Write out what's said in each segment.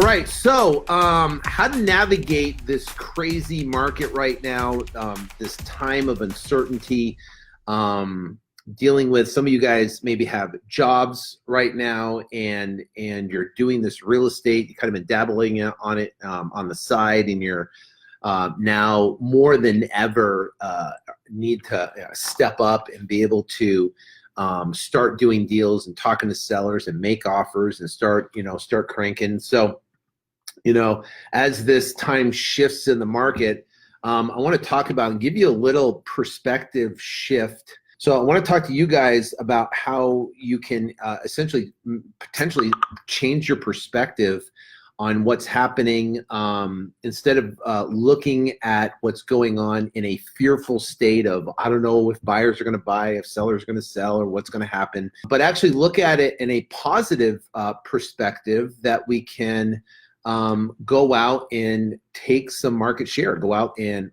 right, so how to navigate this crazy market right now, this time of uncertainty, dealing with some of you guys maybe have jobs right now and you're doing this real estate, you kind of been dabbling on it on the side, and you're now more than ever need to step up and be able to start doing deals and talking to sellers and make offers and start cranking. So, as this time shifts in the market, I want to talk about and give you a little perspective shift. So I want to talk to you guys about how you can essentially potentially change your perspective on what's happening, instead of looking at what's going on in a fearful state of, I don't know if buyers are going to buy, if sellers are going to sell, or what's going to happen, but actually look at it in a positive perspective that we can go out and take some market share, go out and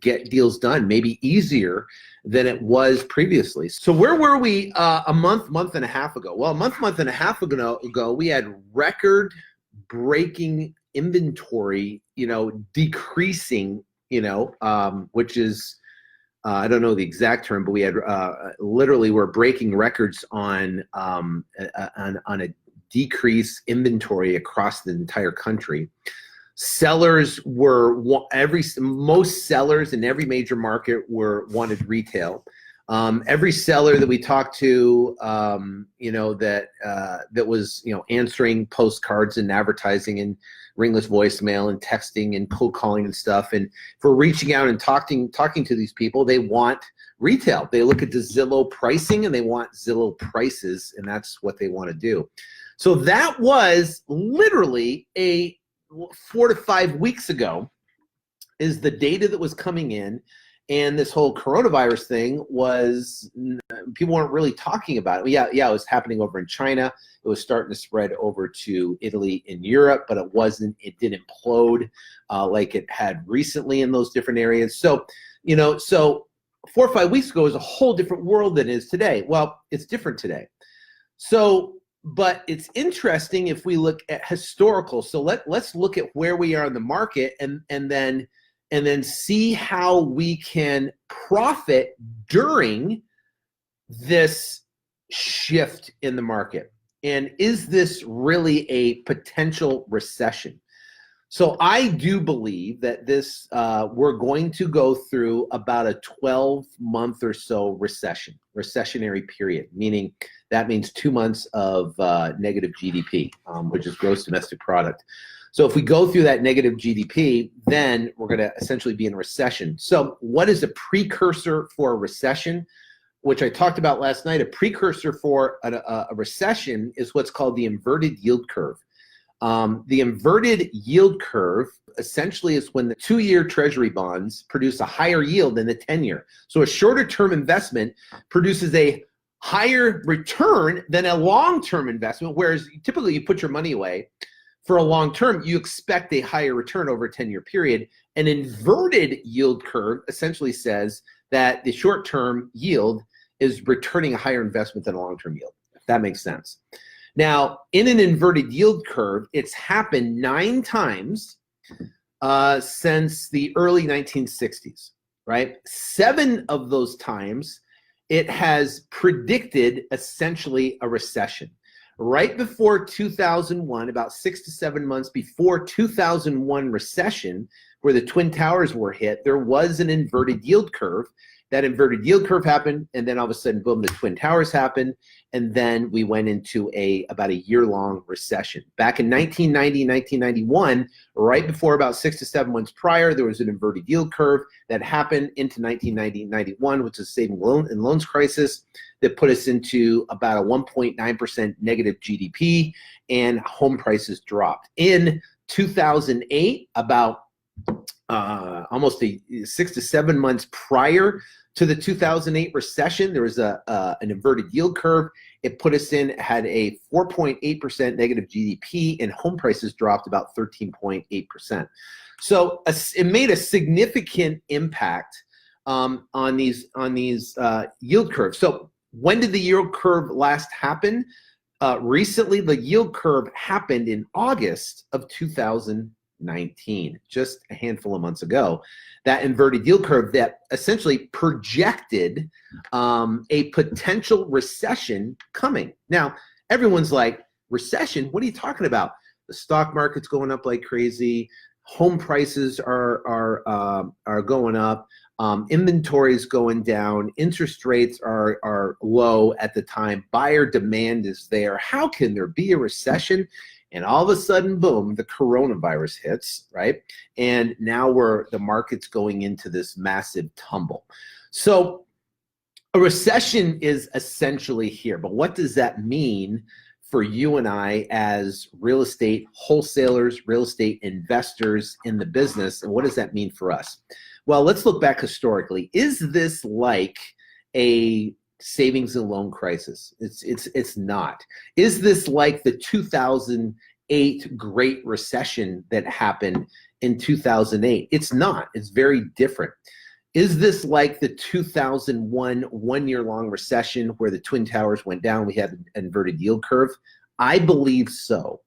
get deals done, maybe easier than it was previously. So where were we a month and a half ago? Well, a month and a half ago, we had record-breaking inventory, decreasing, which is, I don't know the exact term, but we had literally we're breaking records on a decrease inventory across the entire country. Sellers were most sellers in every major market wanted retail. Every seller that we talked to, that was answering postcards and advertising and ringless voicemail and texting and cold calling and stuff, and for reaching out and talking to these people, they want retail. They look at the Zillow pricing and they want Zillow prices, and that's what they want to do. So that was literally 4 to 5 weeks ago is the data that was coming in, and this whole coronavirus thing was, people weren't really talking about it. Yeah, it was happening over in China. It was starting to spread over to Italy and Europe, but it didn't implode like it had recently in those different areas. So, so 4 or 5 weeks ago was a whole different world than it is today. Well, it's different today. So, but it's interesting if we look at historical. So let's look at where we are in the market and then see how we can profit during this shift in the market. And is this really a potential recession? So I do believe that this we're going to go through about a 12-month or so recessionary period, meaning that means 2 months of negative GDP, which is gross domestic product. So if we go through that negative GDP, then we're going to essentially be in recession. So what is a precursor for a recession, which I talked about last night? A precursor for a recession is what's called the inverted yield curve. The inverted yield curve essentially is when the 2-year treasury bonds produce a higher yield than the 10-year. So a shorter term investment produces a higher return than a long-term investment, whereas typically you put your money away for a long term, you expect a higher return over a 10-year period. An inverted yield curve essentially says that the short-term yield is returning a higher investment than a long-term yield, if that makes sense. Now, in an inverted yield curve, it's happened 9 times since the early 1960s, right? 7 of those times, it has predicted essentially a recession. Right before 2001, about 6 to 7 months before 2001 recession, where the Twin Towers were hit, there was an inverted yield curve. That inverted yield curve happened, and then all of a sudden, boom, the Twin Towers happened, and then we went into about a year-long recession. Back in 1990, 1991, right before about 6 to 7 months prior, there was an inverted yield curve that happened into 1990, 91, which is the savings and loans crisis that put us into about a 1.9% negative GDP, and home prices dropped. In 2008, about almost 6 to 7 months prior to the 2008 recession, there was an inverted yield curve. It put us had a 4.8% negative GDP, and home prices dropped about 13.8%. So it made a significant impact on these yield curves. So when did the yield curve last happen? Recently, the yield curve happened in August of 2019, just a handful of months ago. That inverted yield curve that essentially projected a potential recession coming. Now, everyone's like, recession? What are you talking about? The stock market's going up like crazy. Home prices are going up. Inventory's going down. Interest rates are low at the time. Buyer demand is there. How can there be a recession? And all of a sudden, boom, the coronavirus hits, right? And now the market's going into this massive tumble. So a recession is essentially here. But what does that mean for you and I as real estate wholesalers, real estate investors in the business? And what does that mean for us? Well, let's look back historically. Is this like a savings and loan crisis? It's not. Is this like the 2008 Great Recession that happened in 2008? It's not. It's very different. Is this like the 2001 one-year-long recession where the Twin Towers went down, we had an inverted yield curve? I believe so.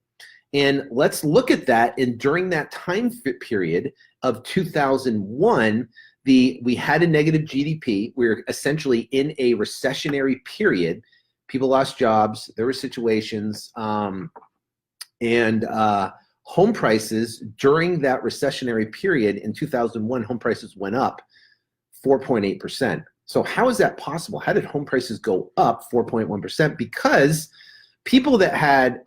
And let's look at that. And during that time period of 2001, we had a negative GDP. We were essentially in a recessionary period. People lost jobs. There were situations. And home prices during that recessionary period in 2001, home prices went up 4.8%. So how is that possible? How did home prices go up 4.1%? Because people that had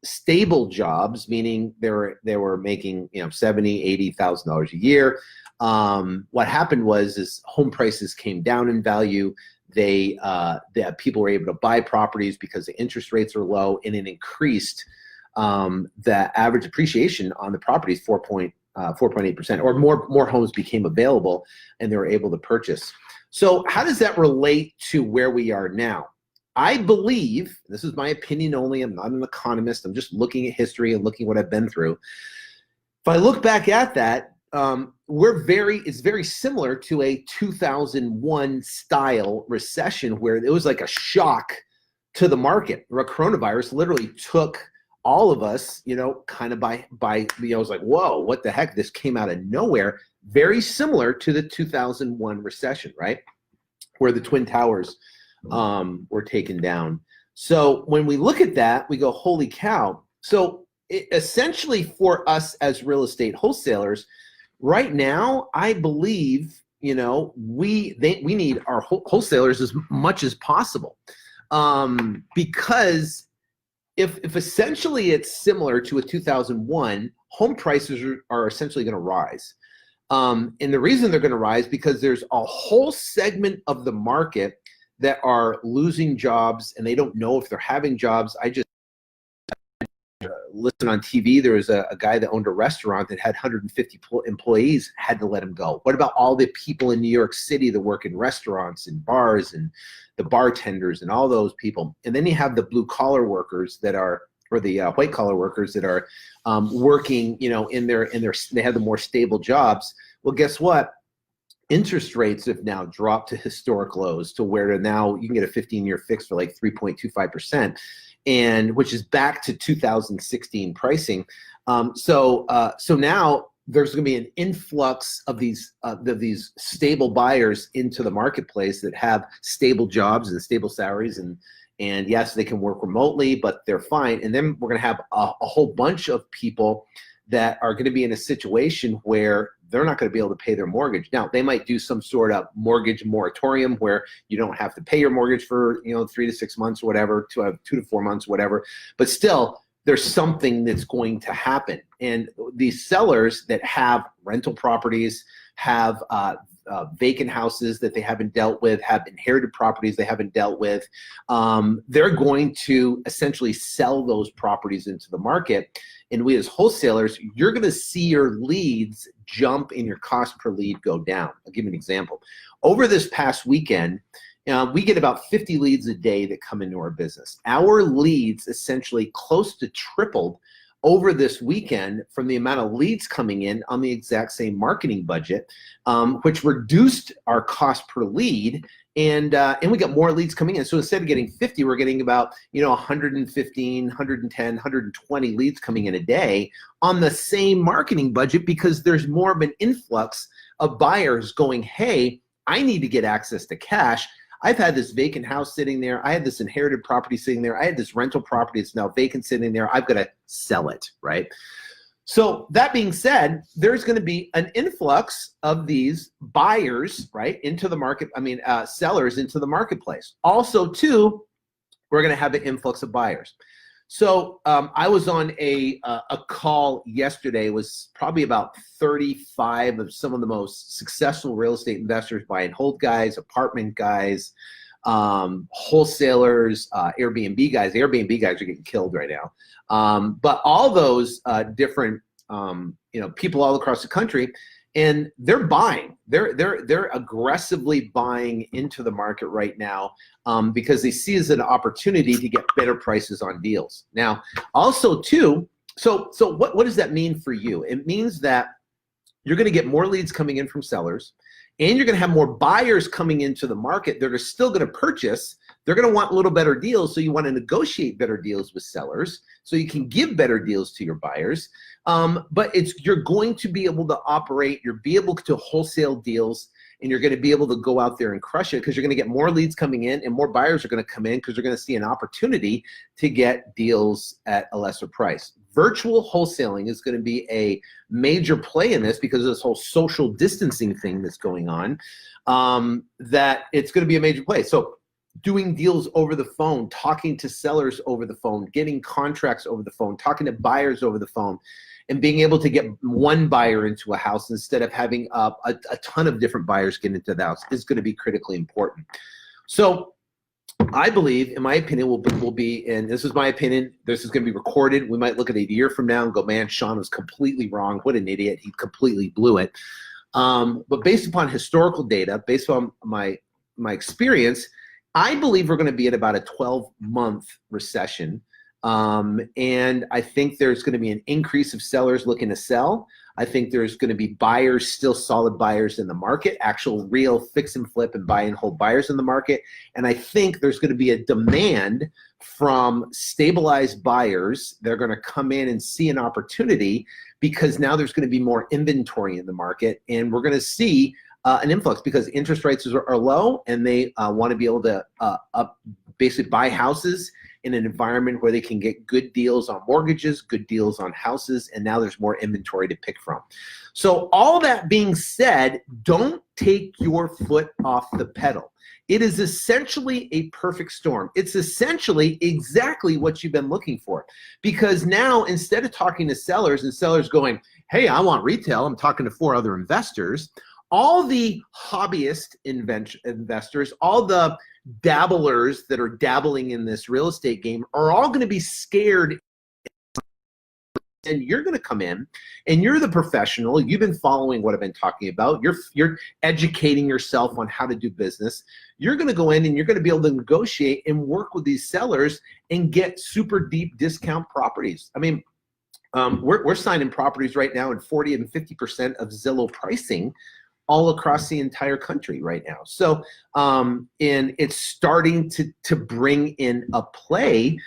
stable jobs, meaning they were making $70,000, $80,000 a year. What happened was home prices came down in value. People were able to buy properties because the interest rates are low, and it increased the average appreciation on the properties 4.8%, or more homes became available, and they were able to purchase. So how does that relate to where we are now? I believe, this is my opinion only, I'm not an economist, I'm just looking at history and looking what I've been through. If I look back at that, it's very similar to a 2001 style recession where it was like a shock to the market, where coronavirus literally took all of us, kind of by I was like, whoa, what the heck? This came out of nowhere. Very similar to the 2001 recession, right? Where the Twin Towers were taken down. So when we look at that, we go, holy cow. So essentially for us as real estate wholesalers, right now, I believe, we need our wholesalers as much as possible. Because if essentially it's similar to a 2001, home prices are essentially going to rise. And the reason they're going to rise because there's a whole segment of the market that are losing jobs, and they don't know if they're having jobs. I just listened on TV. There was a guy that owned a restaurant that had 150 employees, had to let him go. What about all the people in New York City that work in restaurants and bars and the bartenders and all those people? And then you have the blue collar workers that are, or the white collar workers that are working, they have the more stable jobs. Well, guess what? Interest rates have now dropped to historic lows, to where now you can get a 15-year fix for like 3.25%, and which is back to 2016 pricing. So now there's going to be an influx of these stable buyers into the marketplace that have stable jobs and stable salaries, and yes, they can work remotely, but they're fine. And then we're going to have a whole bunch of people that are going to be in a situation where they're not going to be able to pay their mortgage. Now, they might do some sort of mortgage moratorium where you don't have to pay your mortgage for 3 to 6 months or whatever, 2 to 4 months, whatever. But still, there's something that's going to happen. And these sellers that have rental properties, have vacant houses that they haven't dealt with, have inherited properties they haven't dealt with, they're going to essentially sell those properties into the market. And we as wholesalers, you're going to see your leads jump and your cost per lead go down. I'll give you an example. Over this past weekend, we get about 50 leads a day that come into our business. Our leads essentially close to tripled over this weekend from the amount of leads coming in on the exact same marketing budget, which reduced our cost per lead. and we got more leads coming in. So instead of getting 50, we're getting about 115, 110, 120 leads coming in a day on the same marketing budget, because there's more of an influx of buyers going, hey, I need to get access to cash. I've had this vacant house sitting there. I had this inherited property sitting there. I had this rental property that's now vacant sitting there. I've got to sell it, right? So that being said, there's going to be an influx of these buyers, right, into the market. Sellers into the marketplace. Also, too, we're going to have an influx of buyers. So I was on a call yesterday. It was probably about 35 of some of the most successful real estate investors, buy and hold guys, apartment guys, wholesalers, Airbnb guys. The Airbnb guys are getting killed right now. But all those different people all across the country, and they're buying. They're aggressively buying into the market right now because they see it as an opportunity to get better prices on deals. Now, also too, so what does that mean for you? It means that you're going to get more leads coming in from sellers, and you're going to have more buyers coming into the market. They're still going to purchase. They're going to want a little better deals, so you want to negotiate better deals with sellers so you can give better deals to your buyers. But you're going to be able to operate, you'll be able to wholesale deals, and you're going to be able to go out there and crush it because you're going to get more leads coming in, and more buyers are going to come in because they're going to see an opportunity to get deals at a lesser price. Virtual wholesaling is going to be a major play in this because of this whole social distancing thing that's going on, that it's going to be a major play. So doing deals over the phone, talking to sellers over the phone, getting contracts over the phone, talking to buyers over the phone, and being able to get one buyer into a house instead of having a ton of different buyers get into the house is going to be critically important. So I believe, in my opinion, will be, and this is my opinion, this is going to be recorded. We might look at it a year from now and go, man, Sean was completely wrong. What an idiot. He completely blew it. But based upon historical data, based on my experience, I believe we're going to be at about a 12-month recession. And I think there's going to be an increase of sellers looking to sell. I think there's going to be buyers, still solid buyers in the market, actual real fix and flip and buy and hold buyers in the market. And I think there's going to be a demand from stabilized buyers. They're going to come in and see an opportunity because now there's going to be more inventory in the market, and we're going to see an influx because interest rates are low, and they want to be able to basically buy houses in an environment where they can get good deals on mortgages, good deals on houses, and now there's more inventory to pick from. So all that being said, don't take your foot off the pedal. It is essentially a perfect storm. It's essentially exactly what you've been looking for, because now instead of talking to sellers and sellers going, hey, I want retail, I'm talking to 4 other investors, all the hobbyist investors, all the dabblers that are dabbling in this real estate game are all going to be scared. And you're going to come in, and you're the professional. You've been following what I've been talking about. You're educating yourself on how to do business. You're going to go in, and you're going to be able to negotiate and work with these sellers and get super deep discount properties. I mean, we're signing properties right now in 40 and 50% of Zillow pricing all across the entire country right now. So, and it's starting to bring in a play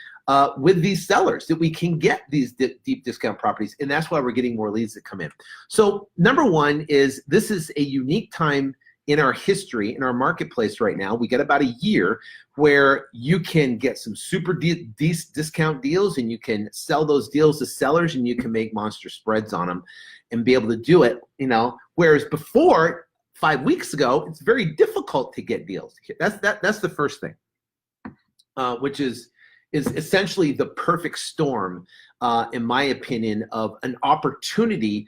with these sellers that we can get these deep discount properties, and that's why we're getting more leads that come in. So number one is this is a unique time in our history, in our marketplace right now. We get about a year where you can get some super discount deals, and you can sell those deals to sellers, and you can make monster spreads on them and be able to do it, whereas before, 5 weeks ago, it's very difficult to get deals. That's the first thing, which is essentially the perfect storm, in my opinion, of an opportunity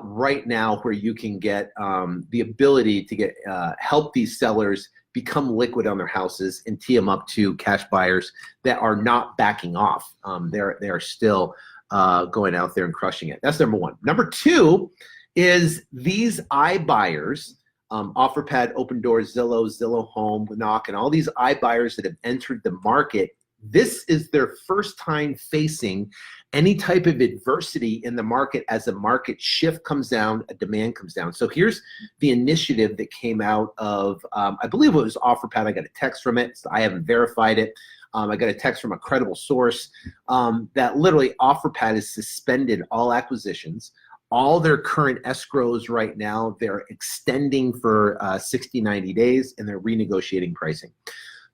right now where you can get the ability to get help these sellers become liquid on their houses and tee them up to cash buyers that are not backing off. They're still going out there and crushing it. That's number one. Number two is these iBuyers, OfferPad, Open Doors, Zillow, Zillow Home, Knock, and all these iBuyers that have entered the market This is their first time facing any type of adversity in the market as a market shift comes down, a demand comes down. So here's the initiative that came out of, I believe it was OfferPad. I got a text from it. So I haven't verified it. I got a text from a credible source that literally OfferPad has suspended all acquisitions. All their current escrows right now, they're extending for 60, 90 days, and they're renegotiating pricing.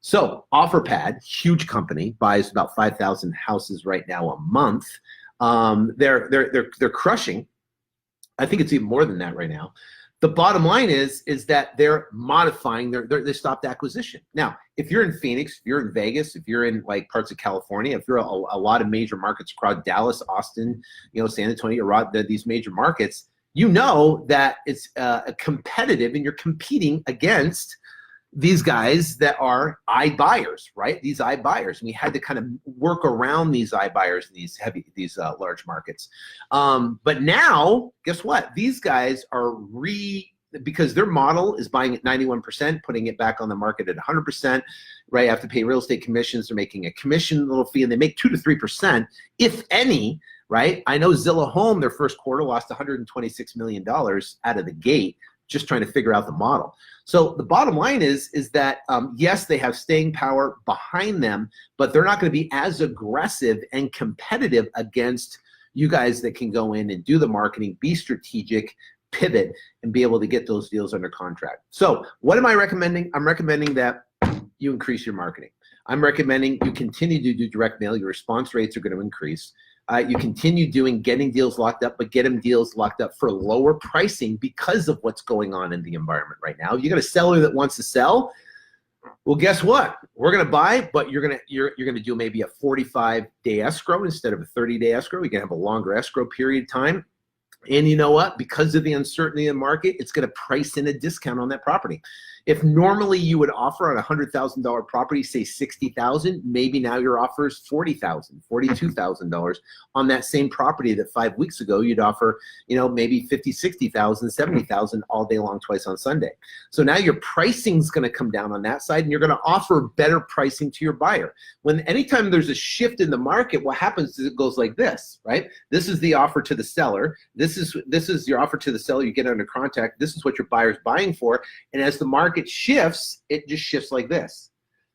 So OfferPad, huge company, buys about 5,000 houses right now a month. They're crushing. I think it's even more than that right now. The bottom line is that they're modifying they stopped acquisition. Now, if you're in Phoenix, if you're in Vegas, if you're in like parts of California, if you're a lot of major markets across Dallas, Austin, San Antonio, these major markets, you know that it's competitive, and you're competing against these guys that are iBuyers, right? These iBuyers. And we had to kind of work around these iBuyers in these large markets. But now, guess what? These guys are because their model is buying at 91%, putting it back on the market at 100%, right? Have to pay real estate commissions. They're making a commission little fee, and they make 2 to 3%, if any, right? I know Zillow Home, their first quarter lost $126 million out of the gate, just trying to figure out the model. So the bottom line is that, yes, they have staying power behind them, but they're not going to be as aggressive and competitive against you guys that can go in and do the marketing, be strategic, pivot, and be able to get those deals under contract. So what am I recommending? I'm recommending that you increase your marketing. I'm recommending you continue to do direct mail. Your response rates are going to increase. You continue getting deals locked up, but get them deals locked up for lower pricing because of what's going on in the environment right now. You got a seller that wants to sell. Well, guess what? We're going to buy, but you're going to do maybe a 45-day escrow instead of a 30-day escrow. You're going to have a longer escrow period time. And you know what? Because of the uncertainty in the market, it's going to price in a discount on that property. If normally you would offer on a $100,000 property, say $60,000, maybe now your offer is $40,000, $42,000 on that same property that 5 weeks ago you'd offer, maybe $50,000, $60,000, $70,000 all day long, twice on Sunday. So now your pricing's going to come down on that side, and you're going to offer better pricing to your buyer. Anytime there's a shift in the market, what happens is it goes like this, right? This is the offer to the seller. This is your offer to the seller. You get under contract. This is what your buyer's buying for. And as the market shifts, it just shifts like this,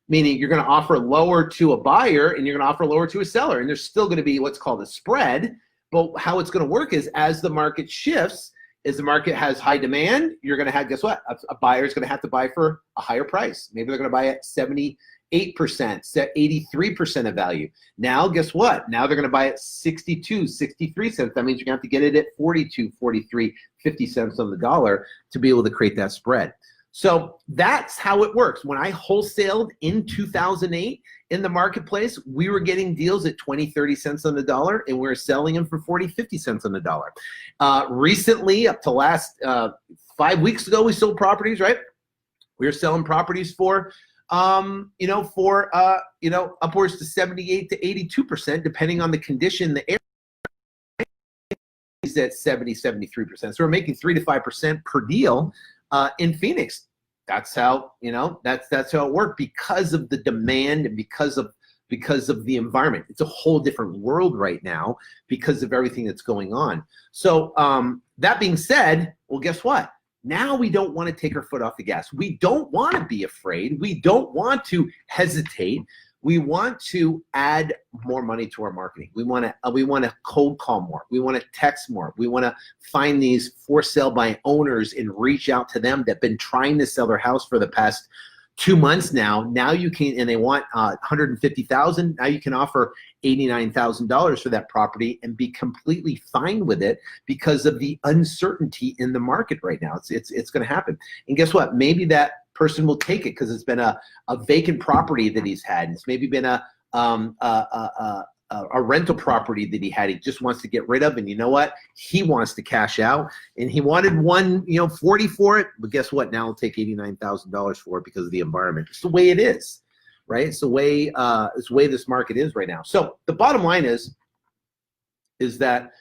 meaning you're going to offer lower to a buyer and you're going to offer lower to a seller, and there's still going to be what's called a spread. But how it's going to work is, as the market shifts, as the market has high demand, you're going to have, guess what? A buyer is going to have to buy for a higher price. Maybe they're going to buy at 78%, 83% of value. Now, guess what? Now they're going to buy at 62, 63 cents. That means you're going to have to get it at 42, 43, 50 cents on the dollar to be able to create that spread. So that's how it works. When I wholesaled in 2008 in the marketplace, we were getting deals at 20, 30 cents on the dollar, and we were selling them for 40, 50 cents on the dollar. Recently, up to last 5 weeks ago, we sold properties, right? We were selling properties for, upwards to 78 to 82%, depending on the condition, the area is at 70, 73%. So we're making 3 to 5% per deal. In Phoenix. That's how, that's how it worked, because of the demand and because of the environment. It's a whole different world right now because of everything that's going on. So that being said, well, guess what? Now we don't want to take our foot off the gas. We don't want to be afraid. We don't want to hesitate. We want to add more money to our marketing. We want to cold call more. We want to text more. We want to find these for sale by owners and reach out to them that have been trying to sell their house for the past 2 months now. Now you can, and they want $150,000. Now you can offer $89,000 for that property and be completely fine with it because of the uncertainty in the market right now. It's going to happen. And guess what? Maybe that person will take it because it's been a vacant property that he's had. It's maybe been a rental property that he had. He just wants to get rid of, and you know what? He wants to cash out, and he wanted $140 for it. But guess what? Now he'll take $89,000 for it because of the environment. It's the way it is, right? It's the way this market is right now. So the bottom line is that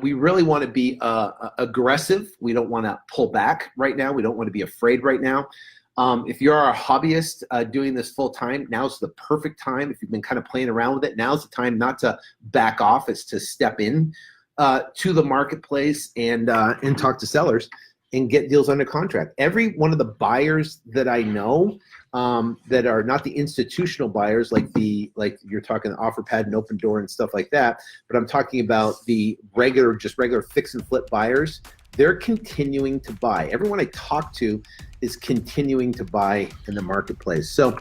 we really want to be aggressive. We don't want to pull back right now. We don't want to be afraid right now. If you're a hobbyist doing this full time, now's the perfect time. If you've been kind of playing around with it, now's the time not to back off, it's to step in to the marketplace and talk to sellers and get deals under contract. Every one of the buyers that I know that are not the institutional buyers, like you're talking OfferPad and Open Door and stuff like that, but I'm talking about the regular fix and flip buyers. They're continuing to buy. Everyone I talk to is continuing to buy in the marketplace. So